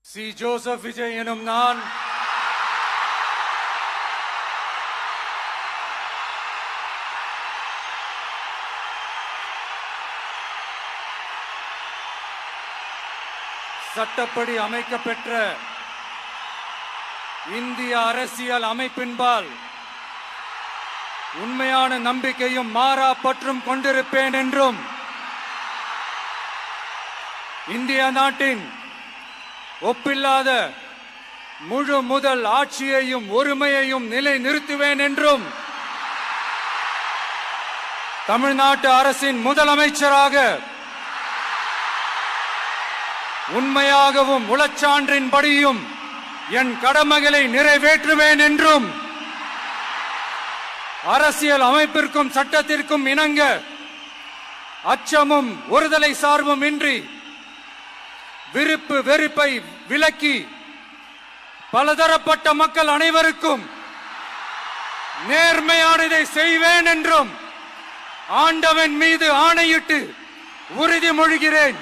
C. Joseph Vijay எனும் நான் சட்டப்படி அமைக்கப்பெற்ற இந்திய அரசியல் அமைப்பின்பால் உண்மையான நம்பிக்கையும் மாறா பற்றும் கொண்டிருப்பேன் என்றும் இந்திய நாட்டின் ஒப்பில்லாத முழு முதல் ஆட்சியையும் ஒருமையையும் நிலை நிறுத்துவேன் என்றும் தமிழ்நாட்டு அரசின் முதலமைச்சராக உண்மையாகவும் உளச்சான்றின்படியும் என் கடமைகளை நிறைவேற்றுவேன் என்றும் அரசியல் அமைப்பிற்கும் சட்டத்திற்கும் இணங்க அச்சமும் ஒருதலை சார்பும் இன்றி விருப்பு வெறுப்பை விலக்கி பலதரப்பட்ட மக்கள் அனைவருக்கும் நேர்மையானதை செய்வேன் என்றும் ஆண்டவன் மீது ஆணையிட்டு உறுதிமொழிகிறேன்.